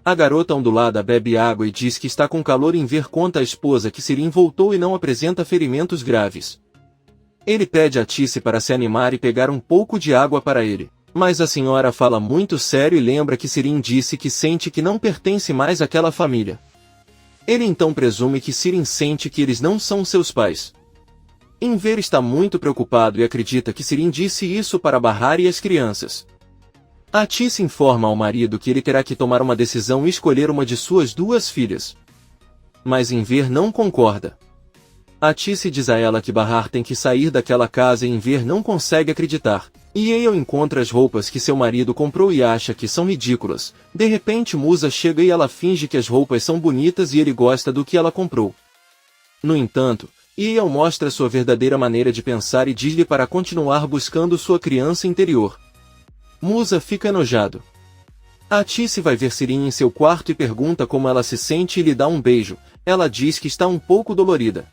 A garota ondulada bebe água e diz que está com calor. Enver conta à esposa que Sirin voltou e não apresenta ferimentos graves. Ele pede a Tice para se animar e pegar um pouco de água para ele. Mas a senhora fala muito sério e lembra que Sirin disse que sente que não pertence mais àquela família. Ele então presume que Sirin sente que eles não são seus pais. Enver está muito preocupado e acredita que Sirin disse isso para barrar as crianças. A Tice informa ao marido que ele terá que tomar uma decisão e escolher uma de suas duas filhas. Mas Enver não concorda. A Tice diz a ela que Bahar tem que sair daquela casa e Enver não consegue acreditar. E ele encontra as roupas que seu marido comprou e acha que são ridículas. De repente Musa chega e ela finge que as roupas são bonitas e ele gosta do que ela comprou. No entanto, Iel mostra sua verdadeira maneira de pensar e diz-lhe para continuar buscando sua criança interior. Musa fica enojado. A Tice vai ver Sirin em seu quarto e pergunta como ela se sente e lhe dá um beijo. Ela diz que está um pouco dolorida.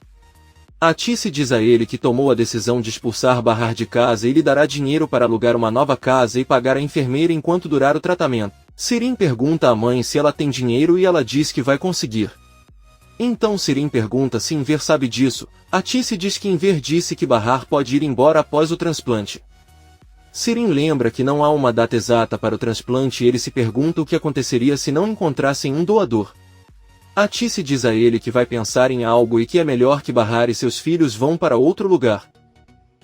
A Tice diz a ele que tomou a decisão de expulsar Bahar de casa e lhe dará dinheiro para alugar uma nova casa e pagar a enfermeira enquanto durar o tratamento. Sirin pergunta à mãe se ela tem dinheiro e ela diz que vai conseguir. Então Sirin pergunta se Enver sabe disso. A Tice diz que Enver disse que Bahar pode ir embora após o transplante. Sirin lembra que não há uma data exata para o transplante e ele se pergunta o que aconteceria se não encontrassem um doador. A Tice diz a ele que vai pensar em algo e que é melhor que Bahar e seus filhos vão para outro lugar.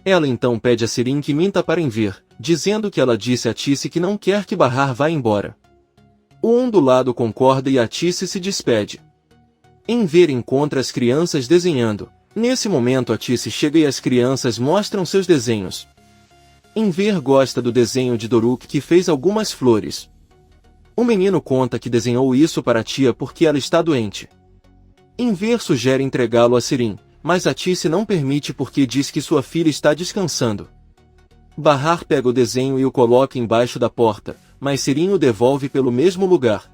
Ela então pede a Sirin que minta para Enver, dizendo que ela disse a Tice que não quer que Bahar vá embora. O ondulado concorda e a Tice se despede. Enver encontra as crianças desenhando. Nesse momento a Tice chega e as crianças mostram seus desenhos. Enver gosta do desenho de Doruk que fez algumas flores. O menino conta que desenhou isso para a tia porque ela está doente. Enver sugere entregá-lo a Sirin, mas a Tice não permite porque diz que sua filha está descansando. Bahar pega o desenho e o coloca embaixo da porta, mas Sirin o devolve pelo mesmo lugar.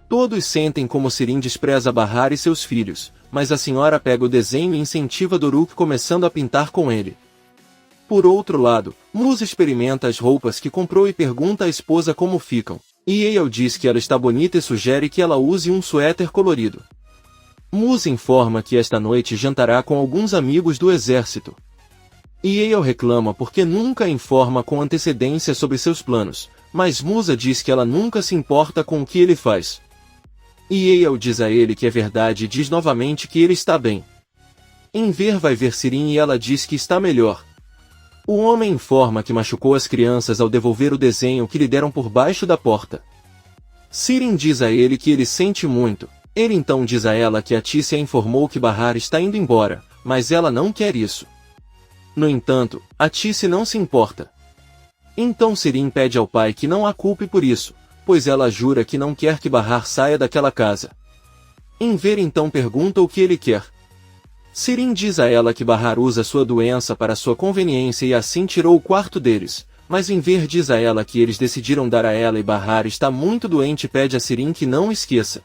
Todos sentem como Sirin despreza Bahar e seus filhos, mas a senhora pega o desenho e incentiva Doruk começando a pintar com ele. Por outro lado, Musa experimenta as roupas que comprou e pergunta à esposa como ficam. Iel diz que ela está bonita e sugere que ela use um suéter colorido. Musa informa que esta noite jantará com alguns amigos do exército. Iel reclama porque nunca informa com antecedência sobre seus planos, mas Musa diz que ela nunca se importa com o que ele faz. Iel diz a ele que é verdade e diz novamente que ele está bem. Enver vai ver Sirin e ela diz que está melhor. O homem informa que machucou as crianças ao devolver o desenho que lhe deram por baixo da porta. Sirin diz a ele que ele sente muito. Ele então diz a ela que a Tice a informou que Bahar está indo embora, mas ela não quer isso. No entanto, a Tice não se importa. Então Sirin pede ao pai que não a culpe por isso, pois ela jura que não quer que Bahar saia daquela casa. Enver então pergunta o que ele quer. Sirin diz a ela que Bahar usa sua doença para sua conveniência e assim tirou o quarto deles, mas Enver diz a ela que eles decidiram dar a ela e Bahar está muito doente e pede a Sirin que não esqueça.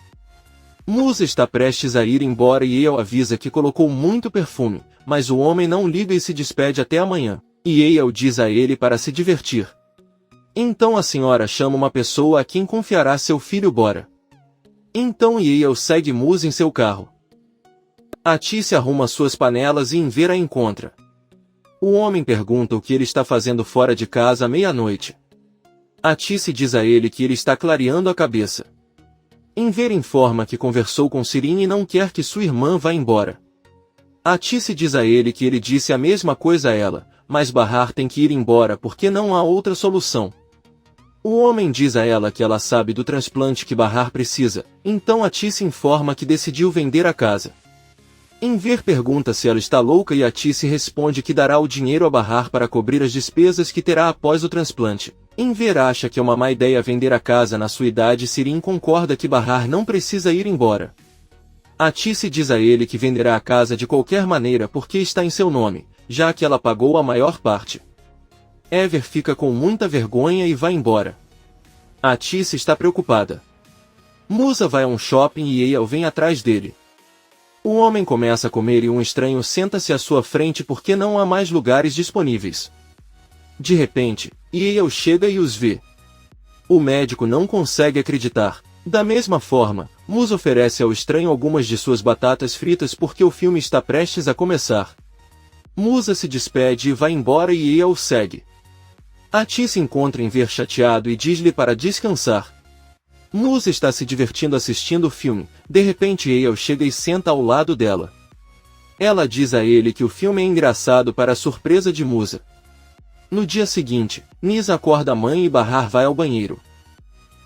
Musa está prestes a ir embora e Iel avisa que colocou muito perfume, mas o homem não liga e se despede até amanhã. E Iel diz a ele para se divertir. Então a senhora chama uma pessoa a quem confiará seu filho Bora. Então Iel segue Musa em seu carro. A Tice arruma suas panelas e Enver a encontra. O homem pergunta o que ele está fazendo fora de casa à meia-noite. A Tice diz a ele que ele está clareando a cabeça. Enver informa que conversou com Sirin e não quer que sua irmã vá embora. A Tice diz a ele que ele disse a mesma coisa a ela, mas Bahar tem que ir embora porque não há outra solução. O homem diz a ela que ela sabe do transplante que Bahar precisa, então a Tice informa que decidiu vender a casa. Enver pergunta se ela está louca e a Tice responde que dará o dinheiro a Bahar para cobrir as despesas que terá após o transplante. Enver acha que é uma má ideia vender a casa na sua idade e Sirin concorda que Bahar não precisa ir embora. A Tice diz a ele que venderá a casa de qualquer maneira porque está em seu nome, já que ela pagou a maior parte. Enver fica com muita vergonha e vai embora. A Tice está preocupada. Musa vai a um shopping e Iel vem atrás dele. O homem começa a comer e um estranho senta-se à sua frente porque não há mais lugares disponíveis. De repente, Iel chega e os vê. O médico não consegue acreditar. Da mesma forma, Mus oferece ao estranho algumas de suas batatas fritas porque o filme está prestes a começar. Musa se despede e vai embora e Eia o segue. Ati se encontra em ver chateado e diz-lhe para descansar. Musa está se divertindo assistindo o filme, de repente Eia chega e senta ao lado dela. Ela diz a ele que o filme é engraçado para a surpresa de Musa. No dia seguinte, Nisa acorda a mãe e Bahar vai ao banheiro.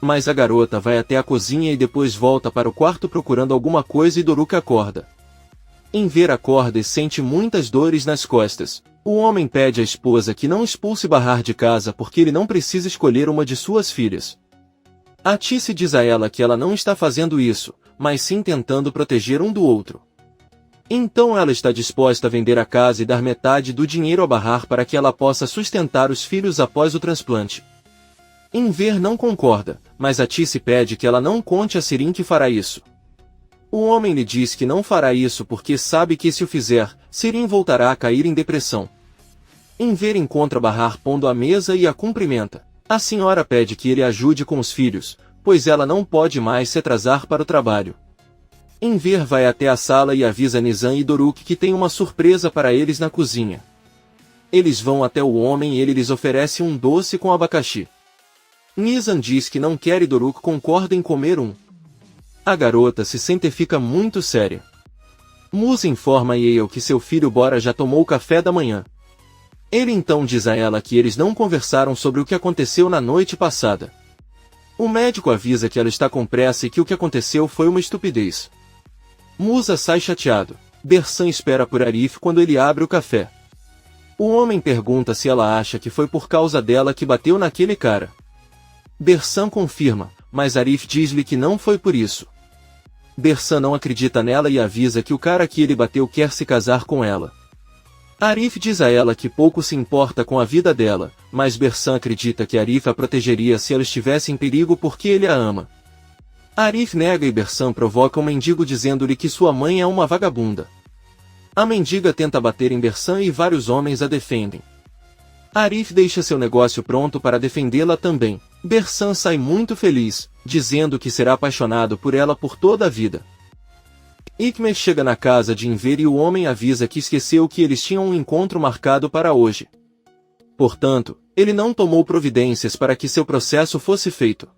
Mas a garota vai até a cozinha e depois volta para o quarto procurando alguma coisa e Doruk acorda. Enver acorda e sente muitas dores nas costas. O homem pede à esposa que não expulse Bahar de casa porque ele não precisa escolher uma de suas filhas. Atice diz a ela que ela não está fazendo isso, mas sim tentando proteger um do outro. Então ela está disposta a vender a casa e dar metade do dinheiro a Bahar para que ela possa sustentar os filhos após o transplante. Enver não concorda, mas Atice pede que ela não conte a Sirin que fará isso. O homem lhe diz que não fará isso porque sabe que se o fizer, Sirin voltará a cair em depressão. Enver encontra Bahar pondo à mesa e a cumprimenta. A senhora pede que ele ajude com os filhos, pois ela não pode mais se atrasar para o trabalho. Enver vai até a sala e avisa Nizam e Doruk que tem uma surpresa para eles na cozinha. Eles vão até o homem e ele lhes oferece um doce com abacaxi. Nizam diz que não quer e Doruk concorda em comer um. A garota se sente e fica muito séria. Musa informa a Eia que seu filho Bora já tomou o café da manhã. Ele então diz a ela que eles não conversaram sobre o que aconteceu na noite passada. O médico avisa que ela está com pressa e que o que aconteceu foi uma estupidez. Musa sai chateado. Bersan espera por Arif quando ele abre o café. O homem pergunta se ela acha que foi por causa dela que bateu naquele cara. Bersan confirma, mas Arif diz-lhe que não foi por isso. Bersan não acredita nela e avisa que o cara que ele bateu quer se casar com ela. Arif diz a ela que pouco se importa com a vida dela, mas Bersan acredita que Arif a protegeria se ela estivesse em perigo porque ele a ama. Arif nega e Bersan provoca um mendigo dizendo-lhe que sua mãe é uma vagabunda. A mendiga tenta bater em Bersan e vários homens a defendem. Arif deixa seu negócio pronto para defendê-la também. Bersan sai muito feliz, dizendo que será apaixonado por ela por toda a vida. Hikmet chega na casa de Enver e o homem avisa que esqueceu que eles tinham um encontro marcado para hoje. Portanto, ele não tomou providências para que seu processo fosse feito.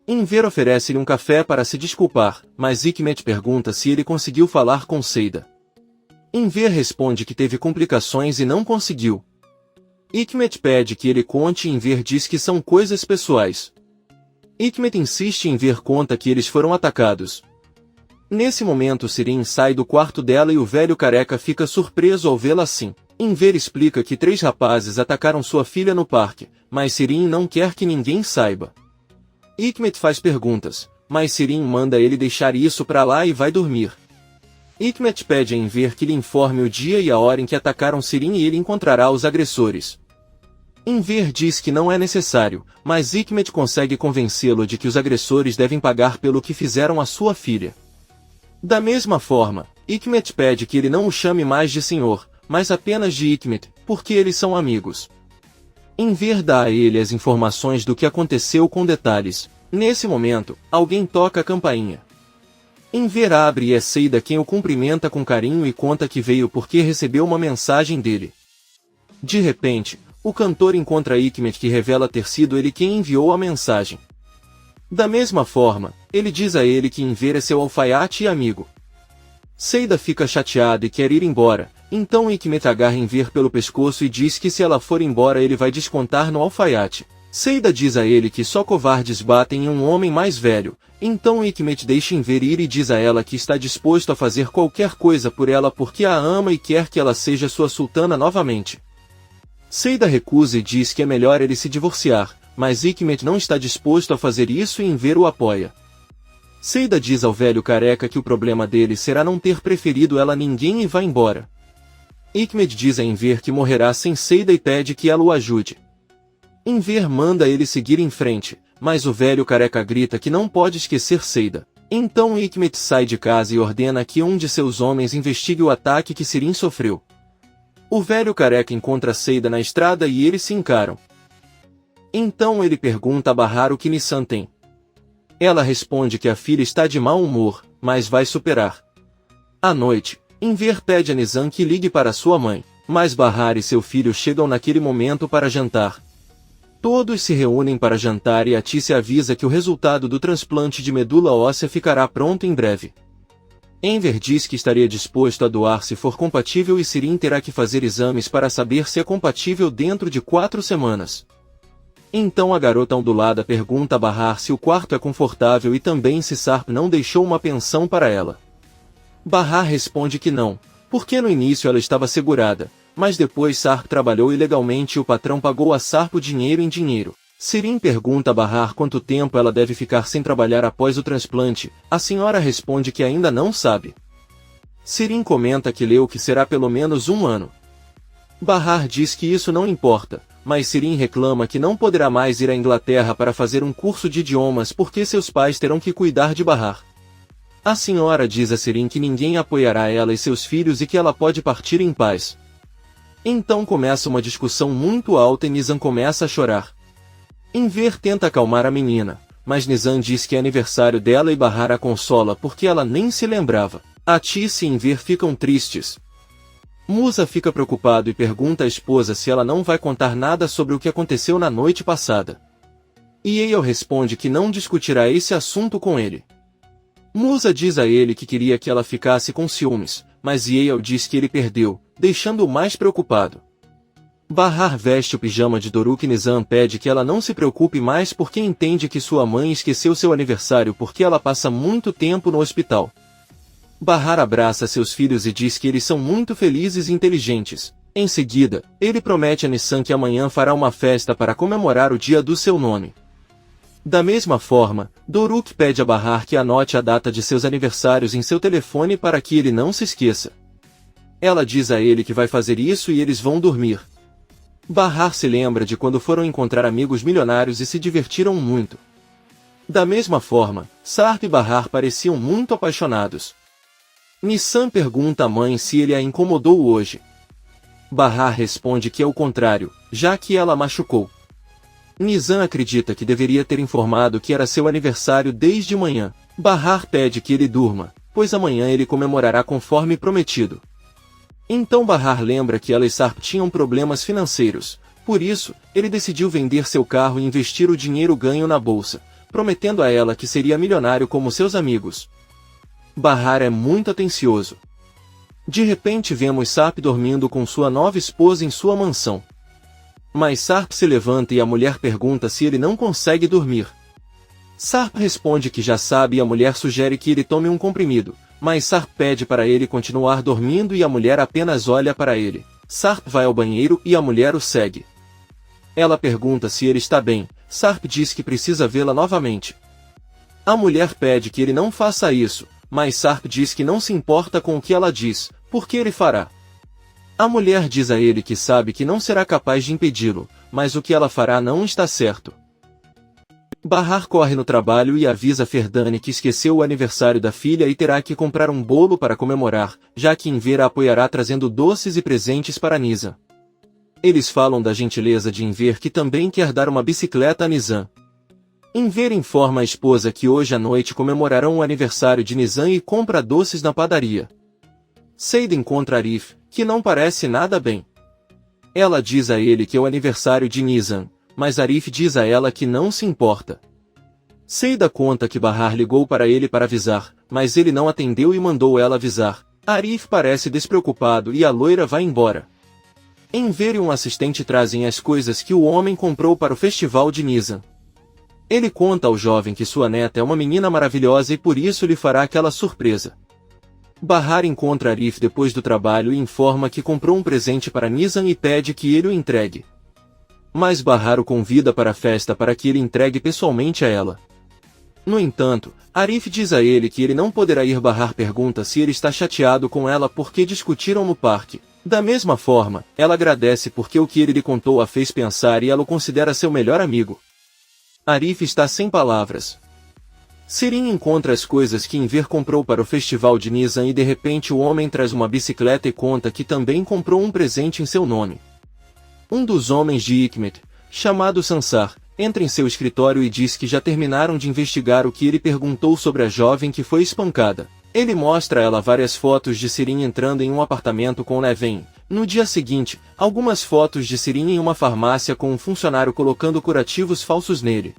Enver oferece-lhe um café para se desculpar, mas Hikmet pergunta se ele conseguiu falar com Seida. Enver responde que teve complicações e não conseguiu. Hikmet pede que ele conte e Enver diz que são coisas pessoais. Hikmet insiste em ver conta que eles foram atacados. Nesse momento Sirin sai do quarto dela e o velho careca fica surpreso ao vê-la assim. Enver explica que 3 rapazes atacaram sua filha no parque, mas Sirin não quer que ninguém saiba. Hikmet faz perguntas, mas Sirin manda ele deixar isso pra lá e vai dormir. Hikmet pede a Enver que lhe informe o dia e a hora em que atacaram Sirin e ele encontrará os agressores. Enver diz que não é necessário, mas Hikmet consegue convencê-lo de que os agressores devem pagar pelo que fizeram à sua filha. Da mesma forma, Hikmet pede que ele não o chame mais de senhor, mas apenas de Hikmet, porque eles são amigos. Enver dá a ele as informações do que aconteceu com detalhes. Nesse momento, alguém toca a campainha. Enver abre e é Seida quem o cumprimenta com carinho e conta que veio porque recebeu uma mensagem dele. De repente, o cantor encontra Hikmet que revela ter sido ele quem enviou a mensagem. Da mesma forma, ele diz a ele que Enver é seu alfaiate e amigo. Seida fica chateada e quer ir embora, então Hikmet agarra Enver pelo pescoço e diz que se ela for embora ele vai descontar no alfaiate. Seida diz a ele que só covardes batem em um homem mais velho, então Hikmet deixa Enver ir e diz a ela que está disposto a fazer qualquer coisa por ela porque a ama e quer que ela seja sua sultana novamente. Seida recusa e diz que é melhor ele se divorciar, mas Hikmet não está disposto a fazer isso e Enver o apoia. Seida diz ao velho careca que o problema dele será não ter preferido ela a ninguém e vai embora. Hikmet diz a Enver que morrerá sem Seida e pede que ela o ajude. Enver manda ele seguir em frente, mas o velho careca grita que não pode esquecer Seida. Então Hikmet sai de casa e ordena que um de seus homens investigue o ataque que Sirin sofreu. O velho careca encontra Seida na estrada e eles se encaram. Então ele pergunta a Bahar o que Nissan tem. Ela responde que a filha está de mau humor, mas vai superar. À noite, Enver pede a Nizam que ligue para sua mãe, mas Bahar e seu filho chegam naquele momento para jantar. Todos se reúnem para jantar e Atice avisa que o resultado do transplante de medula óssea ficará pronto em breve. Enver diz que estaria disposto a doar se for compatível e Sirin terá que fazer exames para saber se é compatível dentro de 4 semanas. Então a garota ondulada pergunta a Bahar se o quarto é confortável e também se Sarp não deixou uma pensão para ela. Bahar responde que não, porque no início ela estava segurada, mas depois Sarp trabalhou ilegalmente e o patrão pagou a Sarp o dinheiro em dinheiro. Sirin pergunta a Bahar quanto tempo ela deve ficar sem trabalhar após o transplante. A senhora responde que ainda não sabe. Sirin comenta que leu que será pelo menos 1 ano. Bahar diz que isso não importa, mas Sirin reclama que não poderá mais ir à Inglaterra para fazer um curso de idiomas porque seus pais terão que cuidar de Bahar. A senhora diz a Sirin que ninguém apoiará ela e seus filhos e que ela pode partir em paz. Então começa uma discussão muito alta e Nizam começa a chorar. Enver tenta acalmar a menina, mas Nizam diz que é aniversário dela e Bahar a consola porque ela nem se lembrava. Atice e Enver ficam tristes. Musa fica preocupado e pergunta à esposa se ela não vai contar nada sobre o que aconteceu na noite passada. Eyal responde que não discutirá esse assunto com ele. Musa diz a ele que queria que ela ficasse com ciúmes, mas Eyal diz que ele perdeu, deixando-o mais preocupado. Bahar veste o pijama de Doruk e Nizam pede que ela não se preocupe mais porque entende que sua mãe esqueceu seu aniversário porque ela passa muito tempo no hospital. Bahar abraça seus filhos e diz que eles são muito felizes e inteligentes. Em seguida, ele promete a Nizam que amanhã fará uma festa para comemorar o dia do seu nome. Da mesma forma, Doruk pede a Bahar que anote a data de seus aniversários em seu telefone para que ele não se esqueça. Ela diz a ele que vai fazer isso e eles vão dormir. Bahar se lembra de quando foram encontrar amigos milionários e se divertiram muito. Da mesma forma, Sarp e Bahar pareciam muito apaixonados. Nizam pergunta à mãe se ele a incomodou hoje. Bahar responde que é o contrário, já que ela machucou. Nizam acredita que deveria ter informado que era seu aniversário desde manhã. Bahar pede que ele durma, pois amanhã ele comemorará conforme prometido. Então Bahar lembra que ela e Sarp tinham problemas financeiros, por isso, ele decidiu vender seu carro e investir o dinheiro ganho na bolsa, prometendo a ela que seria milionário como seus amigos. Bahar é muito atencioso. De repente vemos Sarp dormindo com sua nova esposa em sua mansão. Mas Sarp se levanta e a mulher pergunta se ele não consegue dormir. Sarp responde que já sabe e a mulher sugere que ele tome um comprimido, mas Sarp pede para ele continuar dormindo e a mulher apenas olha para ele. Sarp vai ao banheiro e a mulher o segue. Ela pergunta se ele está bem, Sarp diz que precisa vê-la novamente. A mulher pede que ele não faça isso, mas Sarp diz que não se importa com o que ela diz, porque ele fará. A mulher diz a ele que sabe que não será capaz de impedi-lo, mas o que ela fará não está certo. Bahar corre no trabalho e avisa Ferdane que esqueceu o aniversário da filha e terá que comprar um bolo para comemorar, já que Enver a apoiará trazendo doces e presentes para Nizam. Eles falam da gentileza de Enver que também quer dar uma bicicleta a Nizam. Enver informa a esposa que hoje à noite comemorarão o aniversário de Nizam e compra doces na padaria. Seida encontra Arif, que não parece nada bem. Ela diz a ele que é o aniversário de Nizam, mas Arif diz a ela que não se importa. Seida conta que Bahar ligou para ele para avisar, mas ele não atendeu e mandou ela avisar. Arif parece despreocupado e a loira vai embora. Enver e um assistente trazem as coisas que o homem comprou para o festival de Nizam. Ele conta ao jovem que sua neta é uma menina maravilhosa e por isso lhe fará aquela surpresa. Bahar encontra Arif depois do trabalho e informa que comprou um presente para Nizam e pede que ele o entregue. Mas Bahar o convida para a festa para que ele entregue pessoalmente a ela. No entanto, Arif diz a ele que ele não poderá ir. Bahar pergunta se ele está chateado com ela porque discutiram no parque. Da mesma forma, ela agradece porque o que ele lhe contou a fez pensar e ela o considera seu melhor amigo. Arif está sem palavras. Sirin encontra as coisas que Enver comprou para o festival de Nizam e de repente o homem traz uma bicicleta e conta que também comprou um presente em seu nome. Um dos homens de Hikmet, chamado Sansar, entra em seu escritório e diz que já terminaram de investigar o que ele perguntou sobre a jovem que foi espancada. Ele mostra a ela várias fotos de Sirin entrando em um apartamento com Levin. No dia seguinte, algumas fotos de Sirin em uma farmácia com um funcionário colocando curativos falsos nele.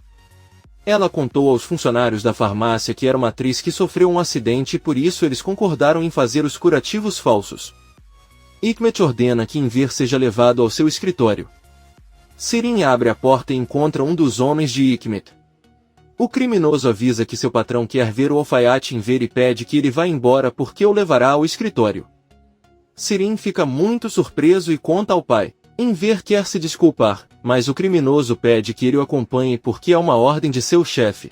Ela contou aos funcionários da farmácia que era uma atriz que sofreu um acidente e por isso eles concordaram em fazer os curativos falsos. Hikmet ordena que Enver seja levado ao seu escritório. Sirin abre a porta e encontra um dos homens de Hikmet. O criminoso avisa que seu patrão quer ver o alfaiate Enver e pede que ele vá embora porque o levará ao escritório. Sirin fica muito surpreso e conta ao pai. Enver quer se desculpar, mas o criminoso pede que ele o acompanhe porque é uma ordem de seu chefe.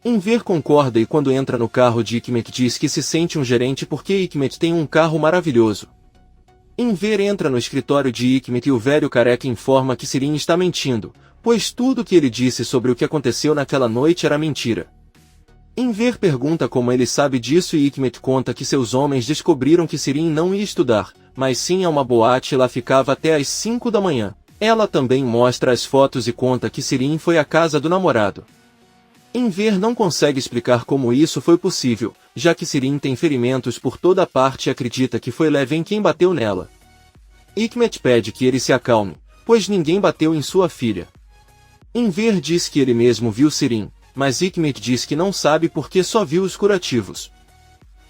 Enver concorda e quando entra no carro de Hikmet diz que se sente um gerente porque Hikmet tem um carro maravilhoso. Enver entra no escritório de Hikmet e o velho careca informa que Sirin está mentindo, pois tudo que ele disse sobre o que aconteceu naquela noite era mentira. Enver pergunta como ele sabe disso e Hikmet conta que seus homens descobriram que Sirin não ia estudar, mas sim a uma boate e lá ficava até às 5 da manhã. Ela também mostra as fotos e conta que Sirin foi à casa do namorado. Enver não consegue explicar como isso foi possível, já que Sirin tem ferimentos por toda parte e acredita que foi Levin quem bateu nela. Hikmet pede que ele se acalme, pois ninguém bateu em sua filha. Enver diz que ele mesmo viu Sirin, mas Hikmet diz que não sabe porque só viu os curativos.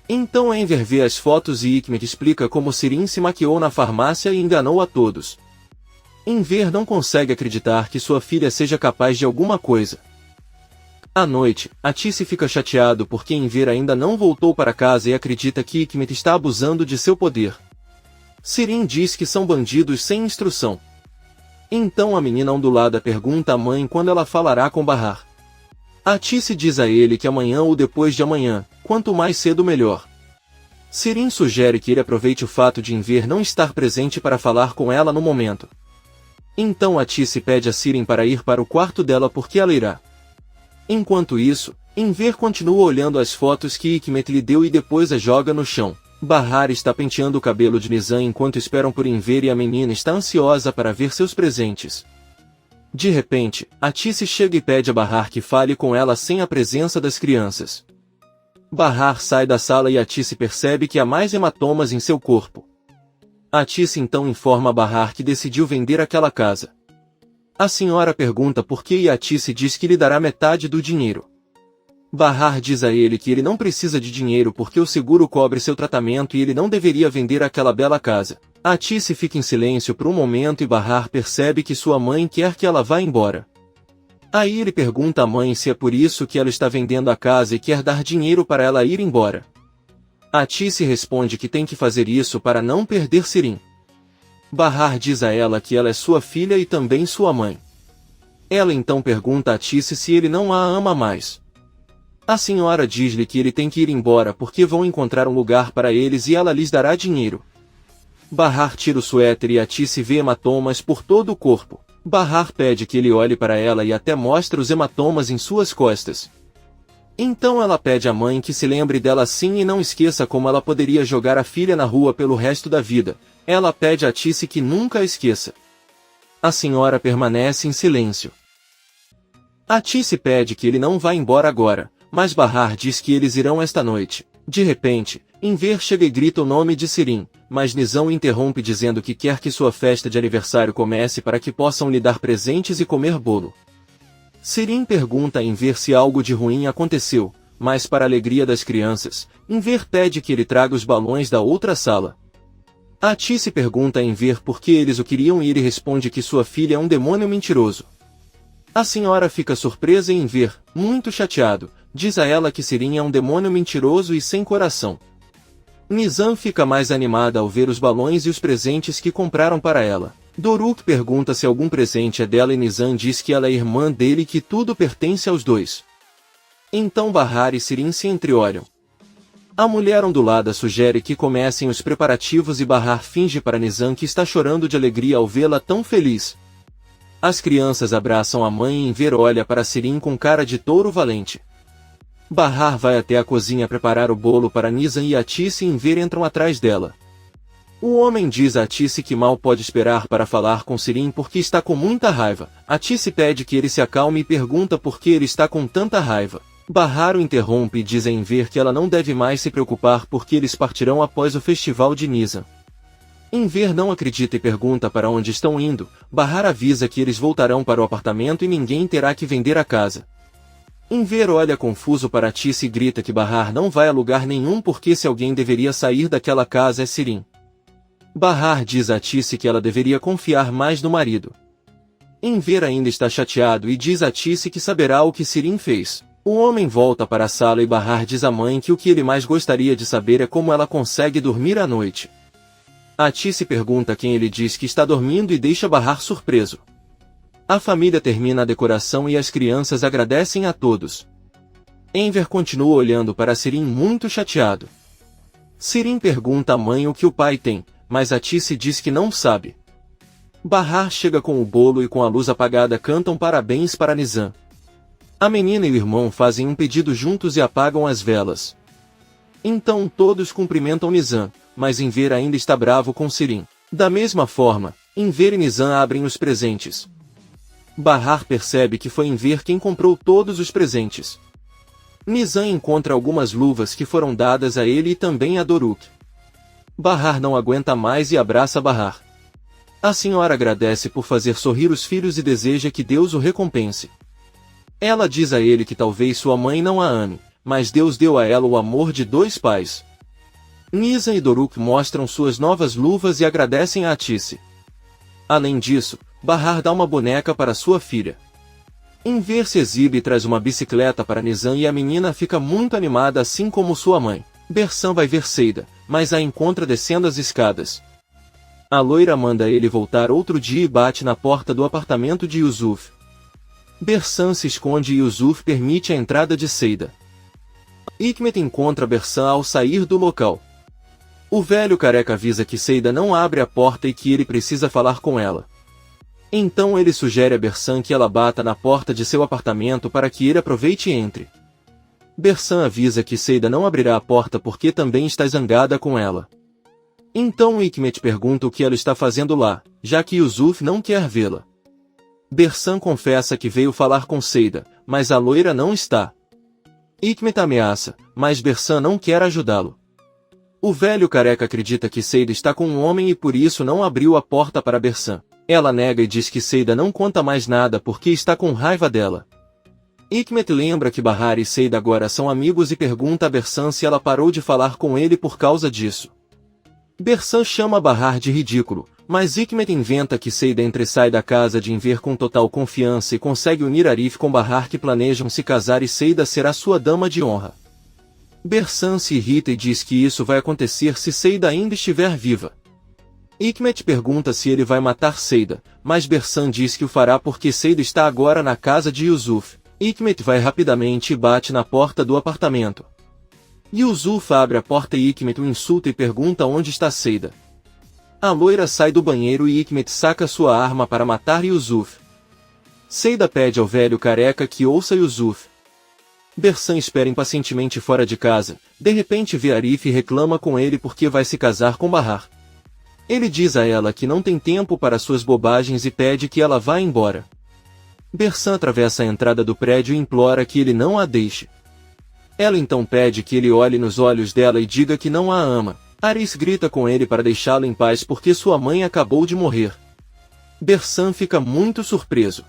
Então Enver vê as fotos e Hikmet explica como Sirin se maquiou na farmácia e enganou a todos. Enver não consegue acreditar que sua filha seja capaz de alguma coisa. À noite, Atice fica chateado porque Enver ainda não voltou para casa e acredita que Hikmet está abusando de seu poder. Sirin diz que são bandidos sem instrução. Então a menina ondulada pergunta à mãe quando ela falará com Bahar. Atice diz a ele que amanhã ou depois de amanhã, quanto mais cedo melhor. Sirin sugere que ele aproveite o fato de Enver não estar presente para falar com ela no momento. Então Atice pede a Sirin para ir para o quarto dela porque ela irá. Enquanto isso, Enver continua olhando as fotos que Hikmet lhe deu e depois as joga no chão. Bahar está penteando o cabelo de Nizam enquanto esperam por Enver e a menina está ansiosa para ver seus presentes. De repente, Atice chega e pede a Bahar que fale com ela sem a presença das crianças. Bahar sai da sala e Atice percebe que há mais hematomas em seu corpo. Atice então informa a Bahar que decidiu vender aquela casa. A senhora pergunta por que e Atice diz que lhe dará metade do dinheiro. Bahar diz a ele que ele não precisa de dinheiro porque o seguro cobre seu tratamento e ele não deveria vender aquela bela casa. Atice fica em silêncio por um momento e Bahar percebe que sua mãe quer que ela vá embora. Aí ele pergunta à mãe se é por isso que ela está vendendo a casa e quer dar dinheiro para ela ir embora. Atice responde que tem que fazer isso para não perder Sirin. Bahar diz a ela que ela é sua filha e também sua mãe. Ela então pergunta a Atice se ele não a ama mais. A senhora diz-lhe que ele tem que ir embora porque vão encontrar um lugar para eles e ela lhes dará dinheiro. Bahar tira o suéter e Atice vê hematomas por todo o corpo. Bahar pede que ele olhe para ela e até mostra os hematomas em suas costas. Então ela pede à mãe que se lembre dela sim e não esqueça como ela poderia jogar a filha na rua pelo resto da vida. Ela pede a Atice que nunca a esqueça. A senhora permanece em silêncio. Atice pede que ele não vá embora agora, mas Bahar diz que eles irão esta noite. De repente, Enver chega e grita o nome de Sirin, mas Nizam interrompe dizendo que quer que sua festa de aniversário comece para que possam lhe dar presentes e comer bolo. Sirin pergunta a Enver se algo de ruim aconteceu, mas para a alegria das crianças, Enver pede que ele traga os balões da outra sala. Atice pergunta a Enver por que eles o queriam e ele responde que sua filha é um demônio mentiroso. A senhora fica surpresa em Enver, muito chateado, diz a ela que Sirin é um demônio mentiroso e sem coração. Nizam fica mais animada ao ver os balões e os presentes que compraram para ela. Doruk pergunta se algum presente é dela e Nizam diz que ela é irmã dele e que tudo pertence aos dois. Então Bahar e Sirin se entreolham. A mulher ondulada sugere que comecem os preparativos e Bahar finge para Nizam que está chorando de alegria ao vê-la tão feliz. As crianças abraçam a mãe e Enver olha para Sirin com cara de touro valente. Bahar vai até a cozinha preparar o bolo para Nizam e Atice e Enver entram atrás dela. O homem diz a Atice que mal pode esperar para falar com Sirim porque está com muita raiva. Atice pede que ele se acalme e pergunta por que ele está com tanta raiva. Bahar o interrompe e diz a Enver que ela não deve mais se preocupar porque eles partirão após o festival de Nizam. Enver não acredita e pergunta para onde estão indo. Bahar avisa que eles voltarão para o apartamento e ninguém terá que vender a casa. Enver olha confuso para Atice e grita que Bahar não vai a lugar nenhum porque se alguém deveria sair daquela casa é Sirim. Bahar diz a Atice que ela deveria confiar mais no marido. Enver ainda está chateado e diz a Atice que saberá o que Sirim fez. O homem volta para a sala e Bahar diz à mãe que o que ele mais gostaria de saber é como ela consegue dormir à noite. Atice pergunta quem ele diz que está dormindo e deixa Bahar surpreso. A família termina a decoração e as crianças agradecem a todos. Enver continua olhando para Sirim muito chateado. Sirim pergunta à mãe o que o pai tem, mas Atice diz que não sabe. Bahar chega com o bolo e com a luz apagada cantam parabéns para Nizam. A menina e o irmão fazem um pedido juntos e apagam as velas. Então todos cumprimentam Nizam, mas Enver ainda está bravo com Sirim. Da mesma forma, Enver e Nizam abrem os presentes. Bahar percebe que foi Enver quem comprou todos os presentes. Nizam encontra algumas luvas que foram dadas a ele e também a Doruk. Bahar não aguenta mais e abraça Bahar. A senhora agradece por fazer sorrir os filhos e deseja que Deus o recompense. Ela diz a ele que talvez sua mãe não a ame, mas Deus deu a ela o amor de dois pais. Nizam e Doruk mostram suas novas luvas e agradecem a Atice. Além disso, Bahar dá uma boneca para sua filha. Enver se exibe e traz uma bicicleta para Nizam e a menina fica muito animada assim como sua mãe. Bersam vai ver Seida, mas a encontra descendo as escadas. A loira manda ele voltar outro dia e bate na porta do apartamento de Yusuf. Bersam se esconde e Yusuf permite a entrada de Seida. Hikmet encontra Bersam ao sair do local. O velho careca avisa que Seida não abre a porta e que ele precisa falar com ela. Então ele sugere a Bersam que ela bata na porta de seu apartamento para que ele aproveite e entre. Bersam avisa que Seida não abrirá a porta porque também está zangada com ela. Então Hikmet pergunta o que ela está fazendo lá, já que Yusuf não quer vê-la. Bersam confessa que veio falar com Seida, mas a loira não está. Hikmet ameaça, mas Bersam não quer ajudá-lo. O velho careca acredita que Seida está com um homem e por isso não abriu a porta para Bersam. Ela nega e diz que Seida não conta mais nada porque está com raiva dela. Hikmet lembra que Bahar e Seida agora são amigos e pergunta a Bersam se ela parou de falar com ele por causa disso. Bersam chama Bahar de ridículo, mas Hikmet inventa que Seida entra e sai da casa de Enver com total confiança e consegue unir Arif com Bahar que planejam se casar e Seida será sua dama de honra. Bersam se irrita e diz que isso vai acontecer se Seida ainda estiver viva. Hikmet pergunta se ele vai matar Seida, mas Bersam diz que o fará porque Seida está agora na casa de Yusuf. Hikmet vai rapidamente e bate na porta do apartamento. Yusuf abre a porta e Hikmet o insulta e pergunta onde está Seida. A loira sai do banheiro e Hikmet saca sua arma para matar Yusuf. Seida pede ao velho careca que ouça Yusuf. Bersam espera impacientemente fora de casa, de repente vê Arif e reclama com ele porque vai se casar com Bahar. Ele diz a ela que não tem tempo para suas bobagens e pede que ela vá embora. Bersam atravessa a entrada do prédio e implora que ele não a deixe. Ela então pede que ele olhe nos olhos dela e diga que não a ama. Arif grita com ele para deixá-lo em paz porque sua mãe acabou de morrer. Bersam fica muito surpreso.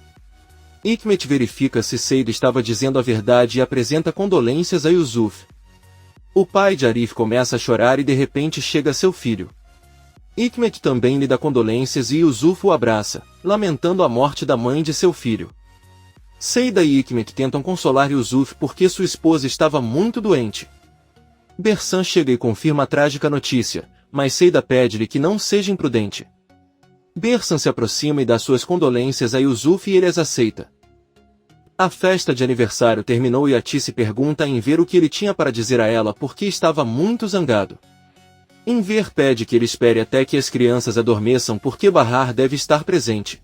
Hikmet verifica se Seida estava dizendo a verdade e apresenta condolências a Yusuf. O pai de Arif começa a chorar e de repente chega seu filho. Hikmet também lhe dá condolências e Yusuf o abraça, lamentando a morte da mãe de seu filho. Seida e Hikmet tentam consolar Yusuf porque sua esposa estava muito doente. Bersam chega e confirma a trágica notícia, mas Seida pede-lhe que não seja imprudente. Bersam se aproxima e dá suas condolências a Yusuf e ele as aceita. A festa de aniversário terminou e Atice pergunta a Enver o que ele tinha para dizer a ela porque estava muito zangado. Enver pede que ele espere até que as crianças adormeçam porque Bahar deve estar presente.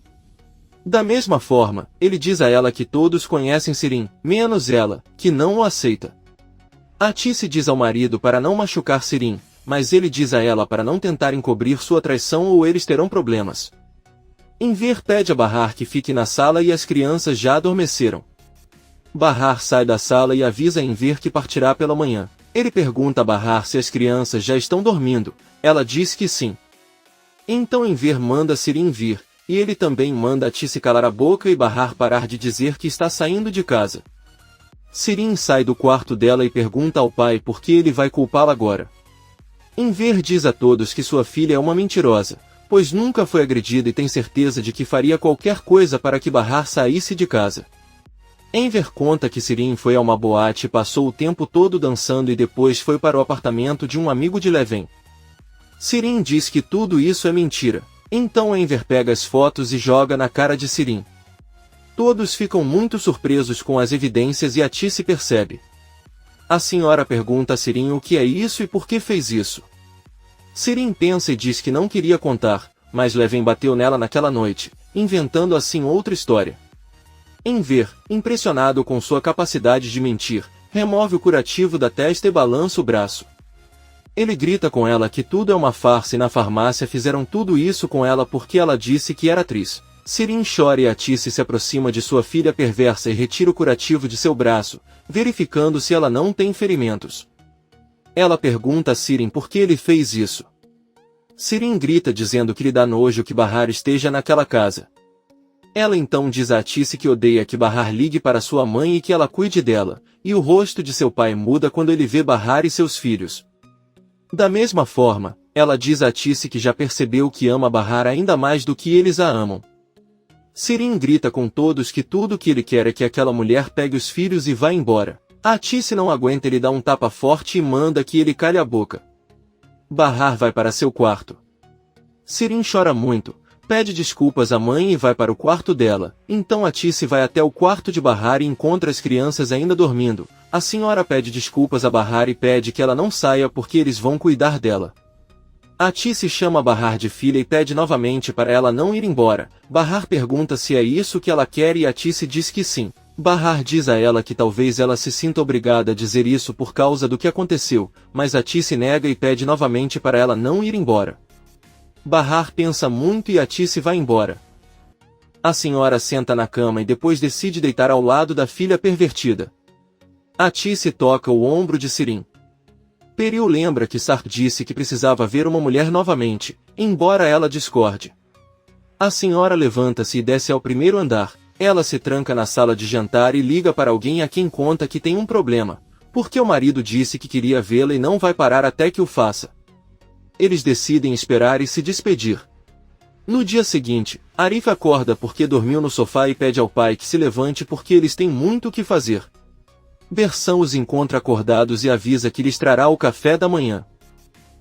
Da mesma forma, ele diz a ela que todos conhecem Sirim, menos ela, que não o aceita. Atice diz ao marido para não machucar Sirim, mas ele diz a ela para não tentar encobrir sua traição ou eles terão problemas. Enver pede a Bahar que fique na sala e as crianças já adormeceram. Bahar sai da sala e avisa a Enver que partirá pela manhã. Ele pergunta a Bahar se as crianças já estão dormindo. Ela diz que sim. Então Enver manda Sirin vir, e ele também manda Atice calar a boca e Bahar parar de dizer que está saindo de casa. Sirin sai do quarto dela e pergunta ao pai por que ele vai culpá-la agora. Enver diz a todos que sua filha é uma mentirosa, pois nunca foi agredida e tem certeza de que faria qualquer coisa para que Bahar saísse de casa. Enver conta que Sirin foi a uma boate e passou o tempo todo dançando e depois foi para o apartamento de um amigo de Leven. Sirin diz que tudo isso é mentira. Então Enver pega as fotos e joga na cara de Sirin. Todos ficam muito surpresos com as evidências e Atice percebe. A senhora pergunta a Sirin o que é isso e por que fez isso. Sirin pensa e diz que não queria contar, mas Leven bateu nela naquela noite, inventando assim outra história. Enver, impressionado com sua capacidade de mentir, remove o curativo da testa e balança o braço. Ele grita com ela que tudo é uma farsa e na farmácia fizeram tudo isso com ela porque ela disse que era atriz. Sirin chora e Atice se aproxima de sua filha perversa e retira o curativo de seu braço, verificando se ela não tem ferimentos. Ela pergunta a Sirin por que ele fez isso. Sirin grita dizendo que lhe dá nojo que Bahar esteja naquela casa. Ela então diz a Atice que odeia que Bahar ligue para sua mãe e que ela cuide dela, e o rosto de seu pai muda quando ele vê Bahar e seus filhos. Da mesma forma, ela diz a Atice que já percebeu que ama Bahar ainda mais do que eles a amam. Sirin grita com todos que tudo que ele quer é que aquela mulher pegue os filhos e vá embora. A Atice não aguenta e lhe dá um tapa forte e manda que ele calhe a boca. Bahar vai para seu quarto. Sirin chora muito, pede desculpas à mãe e vai para o quarto dela. Então Atice vai até o quarto de Bahar e encontra as crianças ainda dormindo. A senhora pede desculpas a Bahar e pede que ela não saia porque eles vão cuidar dela. Atice chama Bahar de filha e pede novamente para ela não ir embora. Bahar pergunta se é isso que ela quer e Atice diz que sim. Bahar diz a ela que talvez ela se sinta obrigada a dizer isso por causa do que aconteceu, mas Atice nega e pede novamente para ela não ir embora. Bahar pensa muito e Atice vai embora. A senhora senta na cama e depois decide deitar ao lado da filha pervertida. Atice toca o ombro de Sirin. Peril lembra que Sark disse que precisava ver uma mulher novamente, embora ela discorde. A senhora levanta-se e desce ao primeiro andar. Ela se tranca na sala de jantar e liga para alguém a quem conta que tem um problema, porque o marido disse que queria vê-la e não vai parar até que o faça. Eles decidem esperar e se despedir. No dia seguinte, Arif acorda porque dormiu no sofá e pede ao pai que se levante porque eles têm muito o que fazer. Bersan os encontra acordados e avisa que lhes trará o café da manhã.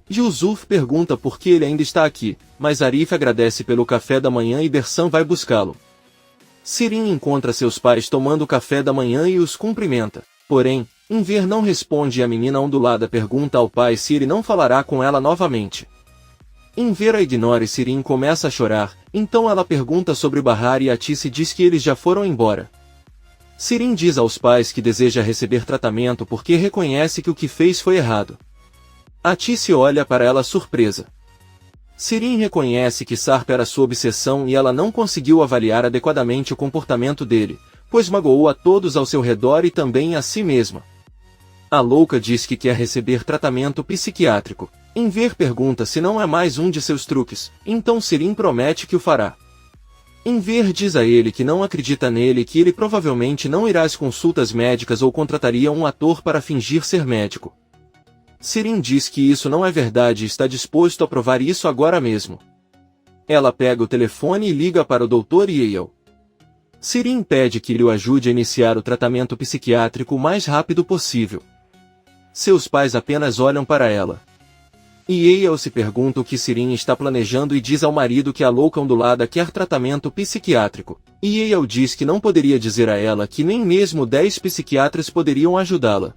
Yusuf pergunta por que ele ainda está aqui, mas Arif agradece pelo café da manhã e Bersan vai buscá-lo. Sirin encontra seus pais tomando o café da manhã e os cumprimenta. Porém, Enver não responde e a menina ondulada pergunta ao pai se ele não falará com ela novamente. Enver a ignora e Sirin começa a chorar, então ela pergunta sobre Bahar e Atice diz que eles já foram embora. Sirin diz aos pais que deseja receber tratamento porque reconhece que o que fez foi errado. Atice olha para ela surpresa. Sirin reconhece que Sarp era sua obsessão e ela não conseguiu avaliar adequadamente o comportamento dele, pois magoou a todos ao seu redor e também a si mesma. A louca diz que quer receber tratamento psiquiátrico. Enver pergunta se não é mais um de seus truques, então Sirin promete que o fará. Enver diz a ele que não acredita nele e que ele provavelmente não irá às consultas médicas ou contrataria um ator para fingir ser médico. Sirin diz que isso não é verdade e está disposto a provar isso agora mesmo. Ela pega o telefone e liga para o Dr. Yale. Sirin pede que ele o ajude a iniciar o tratamento psiquiátrico o mais rápido possível. Seus pais apenas olham para ela. Yale se pergunta o que Sirin está planejando e diz ao marido que a louca ondulada quer tratamento psiquiátrico. Yale diz que não poderia dizer a ela que nem mesmo 10 psiquiatras poderiam ajudá-la.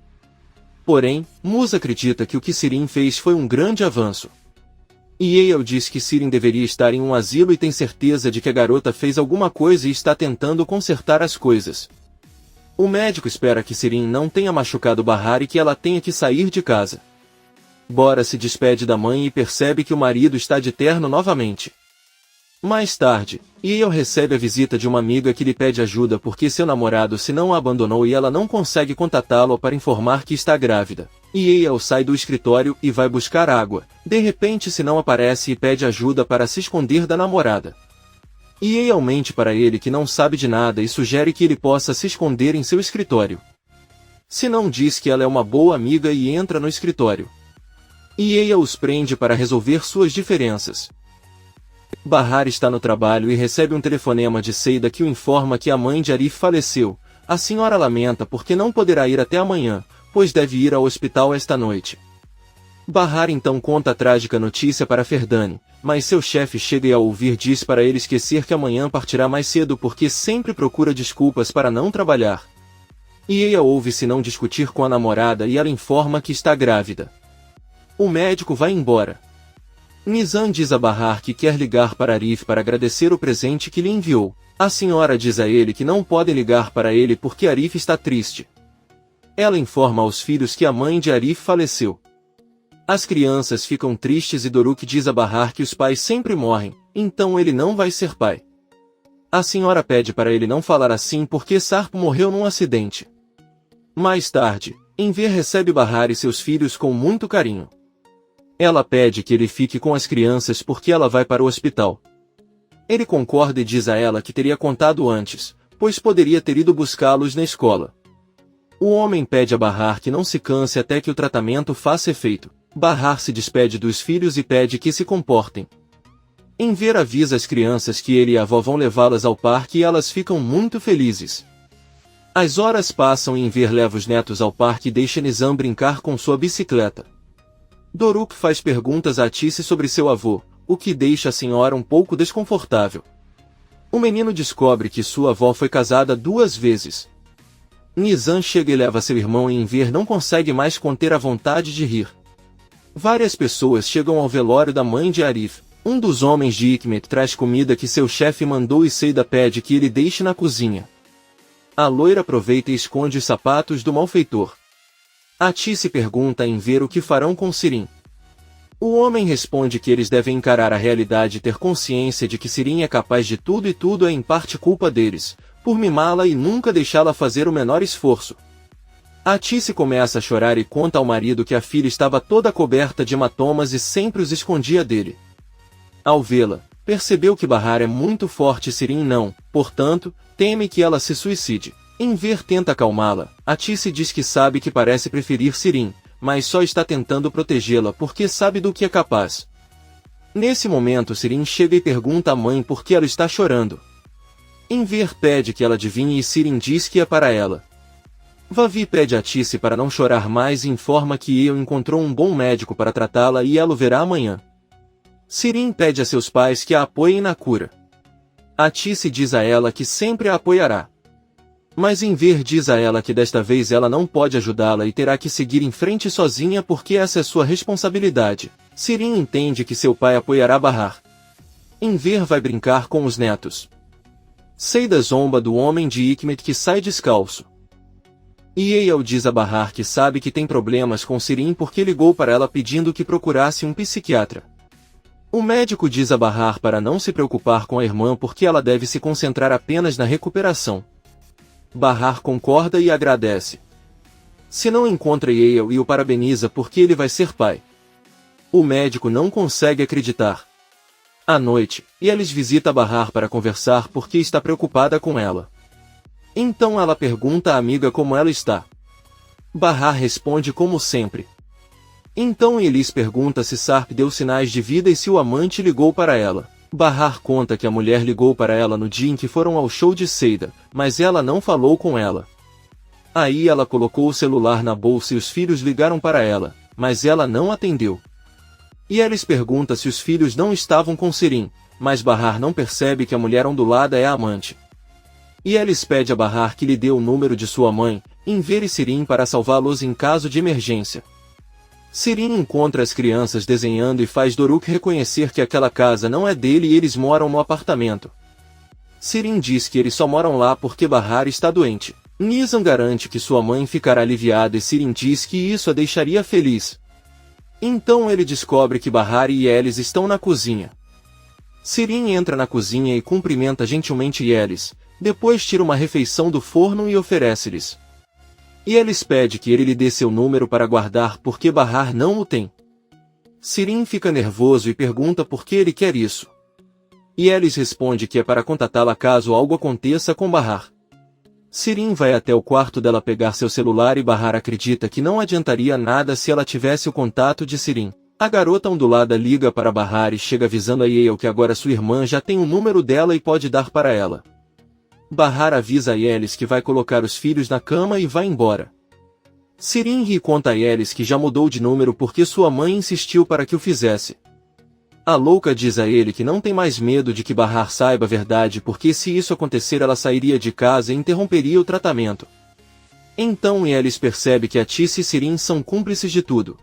Porém, Musa acredita que o que Sirin fez foi um grande avanço. Yale diz que Sirin deveria estar em um asilo e tem certeza de que a garota fez alguma coisa e está tentando consertar as coisas. O médico espera que Sirin não tenha machucado Bahar e que ela tenha que sair de casa. Bora se despede da mãe e percebe que o marido está de terno novamente. Mais tarde, Yale recebe a visita de uma amiga que lhe pede ajuda porque seu namorado se não a abandonou e ela não consegue contatá-lo para informar que está grávida. Yale sai do escritório e vai buscar água. De repente se não aparece e pede ajuda para se esconder da namorada. Yale mente para ele que não sabe de nada e sugere que ele possa se esconder em seu escritório. Se não diz que ela é uma boa amiga e entra no escritório. Yale os prende para resolver suas diferenças. Bahar está no trabalho e recebe um telefonema de Seida que o informa que a mãe de Arif faleceu. A senhora lamenta porque não poderá ir até amanhã, pois deve ir ao hospital esta noite. Bahar então conta a trágica notícia para Ferdane, mas seu chefe chega e ao ouvir diz para ele esquecer que amanhã partirá mais cedo porque sempre procura desculpas para não trabalhar. Yale ouve-se não discutir com a namorada e ela informa que está grávida. O médico vai embora. Nizam diz a Bahar que quer ligar para Arif para agradecer o presente que lhe enviou. A senhora diz a ele que não podem ligar para ele porque Arif está triste. Ela informa aos filhos que a mãe de Arif faleceu. As crianças ficam tristes e Doruk diz a Bahar que os pais sempre morrem, então ele não vai ser pai. A senhora pede para ele não falar assim porque Sarp morreu num acidente. Mais tarde, Enver recebe Bahar e seus filhos com muito carinho. Ela pede que ele fique com as crianças porque ela vai para o hospital. Ele concorda e diz a ela que teria contado antes, pois poderia ter ido buscá-los na escola. O homem pede a Bahar que não se canse até que o tratamento faça efeito. Bahar se despede dos filhos e pede que se comportem. Enver avisa as crianças que ele e a avó vão levá-las ao parque e elas ficam muito felizes. As horas passam e Enver leva os netos ao parque e deixa Nizam brincar com sua bicicleta. Doruk faz perguntas a Tice sobre seu avô, o que deixa a senhora um pouco desconfortável. O menino descobre que sua avó foi casada 2 vezes. Nizam chega e leva seu irmão e Enver não consegue mais conter a vontade de rir. Várias pessoas chegam ao velório da mãe de Arif. Um dos homens de Hikmet traz comida que seu chefe mandou e Seida pede que ele deixe na cozinha. A loira aproveita e esconde os sapatos do malfeitor. A Tice pergunta a Enver o que farão com Sirin. O homem responde que eles devem encarar a realidade e ter consciência de que Sirin é capaz de tudo e tudo é em parte culpa deles, por mimá-la e nunca deixá-la fazer o menor esforço. A Tice começa a chorar e conta ao marido que a filha estava toda coberta de hematomas e sempre os escondia dele. Ao vê-la, percebeu que Bahar é muito forte e Sirin não, portanto, teme que ela se suicide. Enver tenta acalmá-la. A Tice diz que sabe que parece preferir Sirin, mas só está tentando protegê-la porque sabe do que é capaz. Nesse momento Sirin chega e pergunta à mãe por que ela está chorando. Enver pede que ela adivinhe e Sirin diz que é para ela. Vavi pede a Tice para não chorar mais e informa que ele encontrou um bom médico para tratá-la e ela o verá amanhã. Sirin pede a seus pais que a apoiem na cura. A Tice diz a ela que sempre a apoiará. Mas Enver diz a ela que desta vez ela não pode ajudá-la e terá que seguir em frente sozinha porque essa é sua responsabilidade. Sirin entende que seu pai apoiará Bahar. Enver vai brincar com os netos. Seida zomba do homem de Hikmet que sai descalço. Yale diz a Bahar que sabe que tem problemas com Sirin porque ligou para ela pedindo que procurasse um psiquiatra. O médico diz a Bahar para não se preocupar com a irmã porque ela deve se concentrar apenas na recuperação. Bahar concorda e agradece. Se não encontra Yale e o parabeniza porque ele vai ser pai. O médico não consegue acreditar. À noite, Yelis visita Bahar para conversar porque está preocupada com ela. Então ela pergunta à amiga como ela está. Bahar responde como sempre. Então Yelis pergunta se Sarp deu sinais de vida e se o amante ligou para ela. Bahar conta que a mulher ligou para ela no dia em que foram ao show de Seida, mas ela não falou com ela. Aí ela colocou o celular na bolsa e os filhos ligaram para ela, mas ela não atendeu. Yelis pergunta se os filhos não estavam com Sirin, mas Bahar não percebe que a mulher ondulada é a amante. Yelis pede a Bahar que lhe dê o número de sua mãe, Enver e Sirin para salvá-los em caso de emergência. Sirin encontra as crianças desenhando e faz Doruk reconhecer que aquela casa não é dele e eles moram no apartamento. Sirin diz que eles só moram lá porque Bahar está doente. Nizam garante que sua mãe ficará aliviada e Sirin diz que isso a deixaria feliz. Então ele descobre que Bahar e Yelis estão na cozinha. Sirin entra na cozinha e cumprimenta gentilmente Yelis, depois tira uma refeição do forno e oferece-lhes. Yelis pede que ele lhe dê seu número para guardar porque Bahar não o tem. Sirin fica nervoso e pergunta por que ele quer isso. Yelis responde que é para contatá-la caso algo aconteça com Bahar. Sirin vai até o quarto dela pegar seu celular e Bahar acredita que não adiantaria nada se ela tivesse o contato de Sirin. A garota ondulada liga para Bahar e chega avisando a Yale que agora sua irmã já tem o número dela e pode dar para ela. Bahar avisa a Yelis que vai colocar os filhos na cama e vai embora. Sirin ri e conta a Yelis que já mudou de número porque sua mãe insistiu para que o fizesse. A louca diz a ele que não tem mais medo de que Bahar saiba a verdade porque se isso acontecer ela sairia de casa e interromperia o tratamento. Então Yelis percebe que Atice e Sirin são cúmplices de tudo.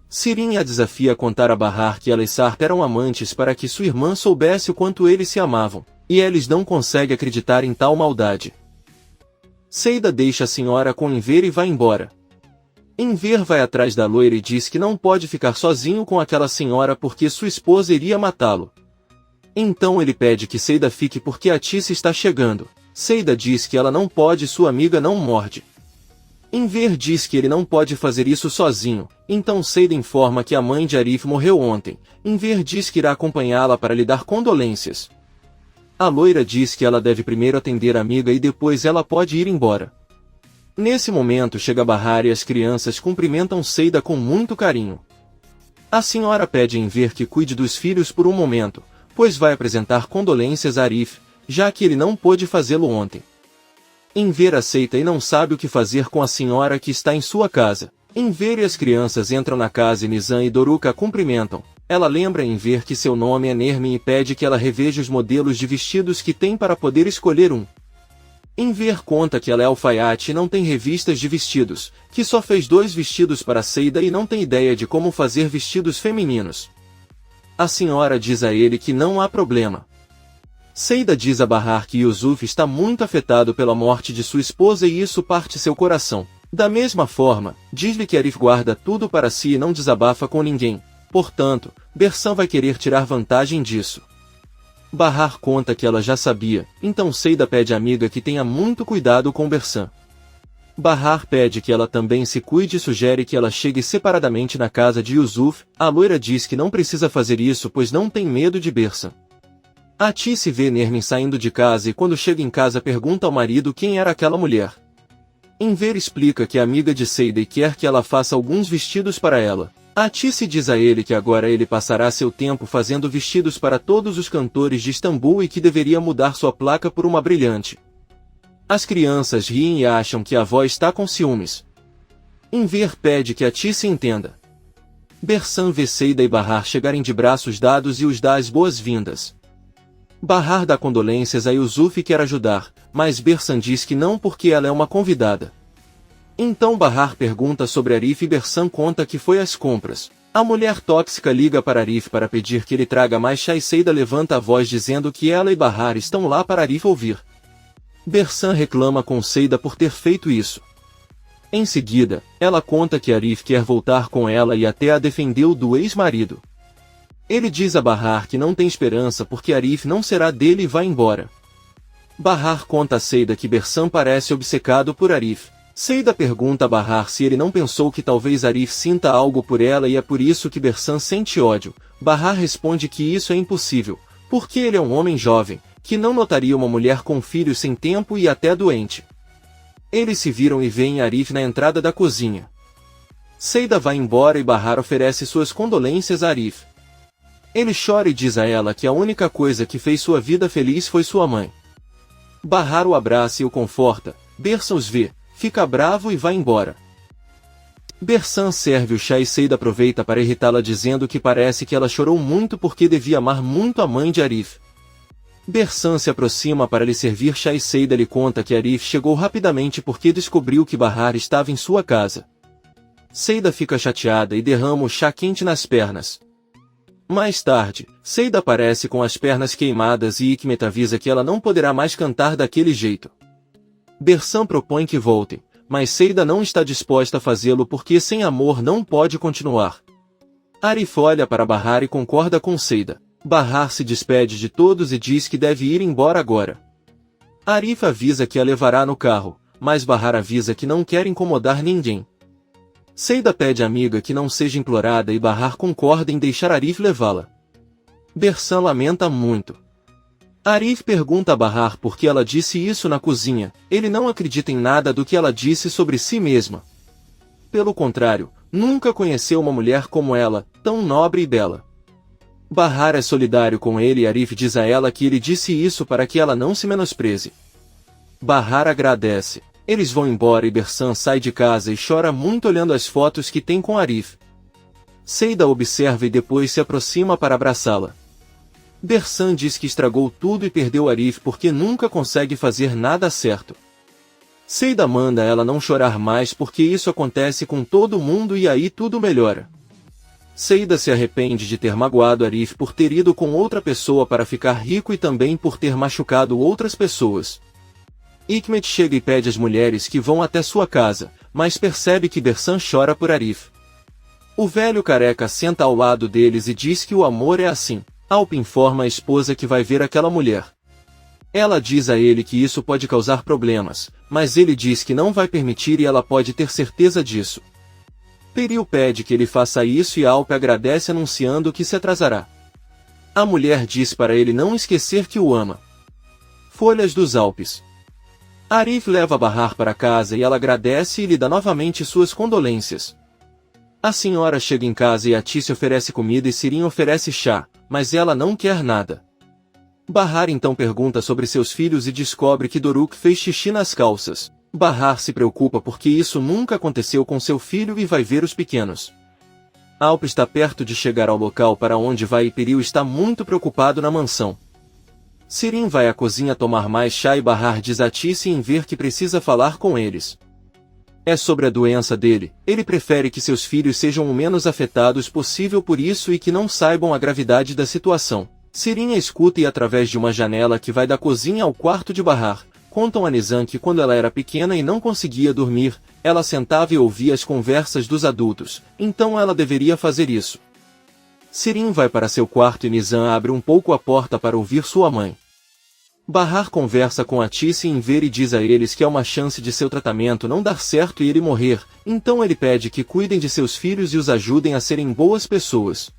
Sirin a desafia a contar a Bahar que ela e Sarp eram amantes para que sua irmã soubesse o quanto eles se amavam, e Yelis não consegue acreditar em tal maldade. Seida deixa a senhora com Enver e vai embora. Enver vai atrás da loira e diz que não pode ficar sozinho com aquela senhora porque sua esposa iria matá-lo. Então ele pede que Seida fique porque Atice está chegando. Seida diz que ela não pode e sua amiga não morde. Enver diz que ele não pode fazer isso sozinho, então Seida informa que a mãe de Arif morreu ontem. Enver diz que irá acompanhá-la para lhe dar condolências. A loira diz que ela deve primeiro atender a amiga e depois ela pode ir embora. Nesse momento chega Bahar e as crianças cumprimentam Seida com muito carinho. A senhora pede a Enver que cuide dos filhos por um momento, pois vai apresentar condolências a Arif, já que ele não pôde fazê-lo ontem. Enver aceita e não sabe o que fazer com a senhora que está em sua casa. Enver e as crianças entram na casa e Nizam e Doruka a cumprimentam. Ela lembra a Enver que seu nome é Nermin e pede que ela reveja os modelos de vestidos que tem para poder escolher um. Enver conta que ela é alfaiate e não tem revistas de vestidos, que só fez 2 vestidos para Seida e não tem ideia de como fazer vestidos femininos. A senhora diz a ele que não há problema. Seida diz a Bahar que Yusuf está muito afetado pela morte de sua esposa e isso parte seu coração. Da mesma forma, diz-lhe que Arif guarda tudo para si e não desabafa com ninguém. Portanto, Bersan vai querer tirar vantagem disso. Bahar conta que ela já sabia, então Seida pede à amiga que tenha muito cuidado com Bersan. Bahar pede que ela também se cuide e sugere que ela chegue separadamente na casa de Yusuf. A loira diz que não precisa fazer isso pois não tem medo de Bersan. Atice vê Nermin saindo de casa e quando chega em casa pergunta ao marido quem era aquela mulher. Enver explica que é amiga de Seida e quer que ela faça alguns vestidos para ela. Atice diz a ele que agora ele passará seu tempo fazendo vestidos para todos os cantores de Istambul e que deveria mudar sua placa por uma brilhante. As crianças riem e acham que a avó está com ciúmes. Enver pede que Atice entenda. Bersan vê Seida e Bahar chegarem de braços dados e os dá as boas-vindas. Bahar dá condolências a Yusuf e quer ajudar, mas Bersan diz que não porque ela é uma convidada. Então Bahar pergunta sobre Arif e Bersan conta que foi às compras. A mulher tóxica liga para Arif para pedir que ele traga mais chá e Seida levanta a voz dizendo que ela e Bahar estão lá para Arif ouvir. Bersan reclama com Seida por ter feito isso. Em seguida, ela conta que Arif quer voltar com ela e até a defendeu do ex-marido. Ele diz a Bahar que não tem esperança porque Arif não será dele e vai embora. Bahar conta a Seida que Bersan parece obcecado por Arif. Seida pergunta a Bahar se ele não pensou que talvez Arif sinta algo por ela e é por isso que Bersan sente ódio. Bahar responde que isso é impossível, porque ele é um homem jovem, que não notaria uma mulher com filhos sem tempo e até doente. Eles se viram e veem Arif na entrada da cozinha. Seida vai embora e Bahar oferece suas condolências a Arif. Ele chora e diz a ela que a única coisa que fez sua vida feliz foi sua mãe. Bahar o abraça e o conforta. Bersan os vê, fica bravo e vai embora. Bersan serve o chá e Seida aproveita para irritá-la dizendo que parece que ela chorou muito porque devia amar muito a mãe de Arif. Bersan se aproxima para lhe servir chá e Seida lhe conta que Arif chegou rapidamente porque descobriu que Bahar estava em sua casa. Seida fica chateada e derrama o chá quente nas pernas. Mais tarde, Seida aparece com as pernas queimadas e Hikmet avisa que ela não poderá mais cantar daquele jeito. Bersan propõe que voltem, mas Seida não está disposta a fazê-lo porque sem amor não pode continuar. Arif olha para Bahar e concorda com Seida. Bahar se despede de todos e diz que deve ir embora agora. Arif avisa que a levará no carro, mas Bahar avisa que não quer incomodar ninguém. Seida pede à amiga que não seja implorada e Bahar concorda em deixar Arif levá-la. Bersan lamenta muito. Arif pergunta a Bahar por que ela disse isso na cozinha. Ele não acredita em nada do que ela disse sobre si mesma. Pelo contrário, nunca conheceu uma mulher como ela, tão nobre e bela. Bahar é solidário com ele e Arif diz a ela que ele disse isso para que ela não se menospreze. Bahar agradece. Eles vão embora e Bersan sai de casa e chora muito olhando as fotos que tem com Arif. Seida observa e depois se aproxima para abraçá-la. Bersan diz que estragou tudo e perdeu Arif porque nunca consegue fazer nada certo. Seida manda ela não chorar mais porque isso acontece com todo mundo e aí tudo melhora. Seida se arrepende de ter magoado Arif por ter ido com outra pessoa para ficar rico e também por ter machucado outras pessoas. Hikmet chega e pede às mulheres que vão até sua casa, mas percebe que Bersan chora por Arif. O velho careca senta ao lado deles e diz que o amor é assim. Alp informa a esposa que vai ver aquela mulher. Ela diz a ele que isso pode causar problemas, mas ele diz que não vai permitir e ela pode ter certeza disso. Peril pede que ele faça isso e Alp agradece anunciando que se atrasará. A mulher diz para ele não esquecer que o ama. Folhas dos Alpes. Arif leva Bahar para casa e ela agradece e lhe dá novamente suas condolências. A senhora chega em casa e Atice oferece comida e Sirin oferece chá, mas ela não quer nada. Bahar então pergunta sobre seus filhos e descobre que Doruk fez xixi nas calças. Bahar se preocupa porque isso nunca aconteceu com seu filho e vai ver os pequenos. Alp está perto de chegar ao local para onde vai e Peril está muito preocupado na mansão. Sirin vai à cozinha tomar mais chá e Bahar diz a Atice em ver que precisa falar com eles. É sobre a doença dele, ele prefere que seus filhos sejam o menos afetados possível por isso e que não saibam a gravidade da situação. Sirin a escuta e através de uma janela que vai da cozinha ao quarto de Bahar, contam a Nizam que quando ela era pequena e não conseguia dormir, ela sentava e ouvia as conversas dos adultos, então ela deveria fazer isso. Sirin vai para seu quarto e Nizam abre um pouco a porta para ouvir sua mãe. Bahar conversa com Atice em ver e diz a eles que há uma chance de seu tratamento não dar certo e ele morrer, então ele pede que cuidem de seus filhos e os ajudem a serem boas pessoas.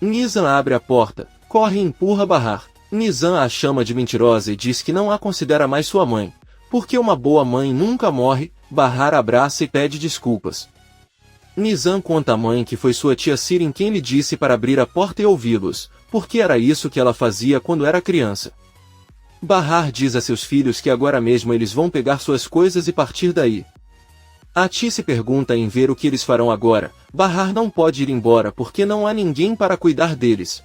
Nizam abre a porta, corre e empurra Bahar. Nizam a chama de mentirosa e diz que não a considera mais sua mãe, porque uma boa mãe nunca morre. Bahar abraça e pede desculpas. Nizam conta à mãe que foi sua tia Sirin quem lhe disse para abrir a porta e ouvi-los, porque era isso que ela fazia quando era criança. Bahar diz a seus filhos que agora mesmo eles vão pegar suas coisas e partir daí. Atice pergunta em ver o que eles farão agora. Bahar não pode ir embora porque não há ninguém para cuidar deles.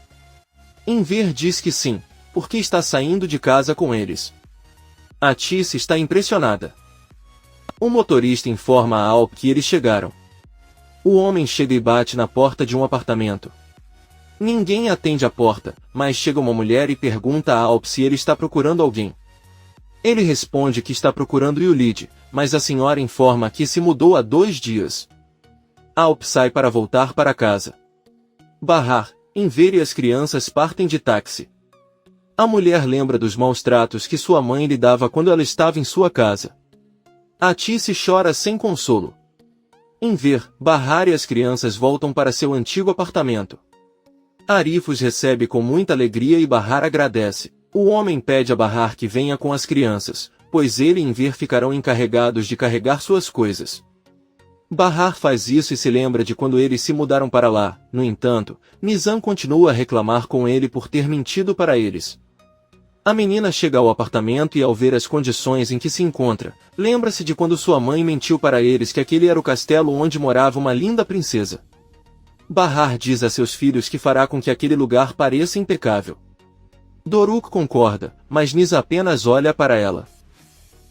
Enver diz que sim, porque está saindo de casa com eles. Atice está impressionada. O motorista informa a Alp que eles chegaram. O homem chega e bate na porta de um apartamento. Ninguém atende a porta, mas chega uma mulher e pergunta a Alp se ele está procurando alguém. Ele responde que está procurando Yulid, mas a senhora informa que se mudou há 2 dias. Alp sai para voltar para casa. Bahar, Enver e as crianças partem de táxi. A mulher lembra dos maus tratos que sua mãe lhe dava quando ela estava em sua casa. Atice chora sem consolo. Enver, Bahar e as crianças voltam para seu antigo apartamento. Arif os recebe com muita alegria e Bahar agradece. O homem pede a Bahar que venha com as crianças, pois ele e Enver ficarão encarregados de carregar suas coisas. Bahar faz isso e se lembra de quando eles se mudaram para lá. No entanto, Nizam continua a reclamar com ele por ter mentido para eles. A menina chega ao apartamento e ao ver as condições em que se encontra, lembra-se de quando sua mãe mentiu para eles que aquele era o castelo onde morava uma linda princesa. Bahar diz a seus filhos que fará com que aquele lugar pareça impecável. Doruk concorda, mas Nizam apenas olha para ela.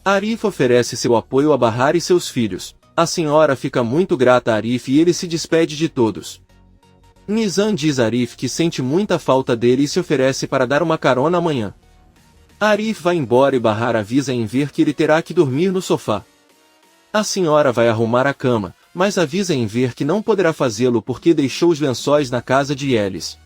Arif oferece seu apoio a Bahar e seus filhos. A senhora fica muito grata a Arif e ele se despede de todos. Nizam diz a Arif que sente muita falta dele e se oferece para dar uma carona amanhã. Arif vai embora e Bahar avisa Enver que ele terá que dormir no sofá. A senhora vai arrumar a cama, mas avisa Enver que não poderá fazê-lo porque deixou os lençóis na casa de Elis.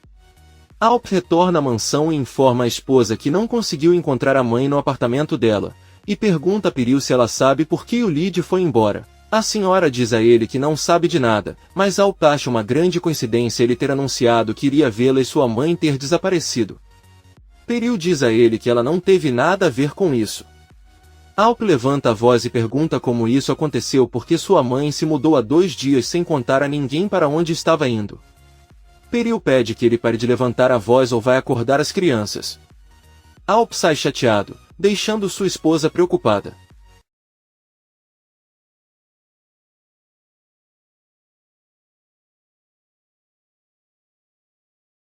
Alp retorna à mansão e informa a esposa que não conseguiu encontrar a mãe no apartamento dela, e pergunta a Peril se ela sabe por que o Lid foi embora. A senhora diz a ele que não sabe de nada, mas Alp acha uma grande coincidência ele ter anunciado que iria vê-la e sua mãe ter desaparecido. Peril diz a ele que ela não teve nada a ver com isso. Alp levanta a voz e pergunta como isso aconteceu porque sua mãe se mudou há 2 dias sem contar a ninguém para onde estava indo. Peril pede que ele pare de levantar a voz ou vai acordar as crianças. Alp sai chateado, deixando sua esposa preocupada.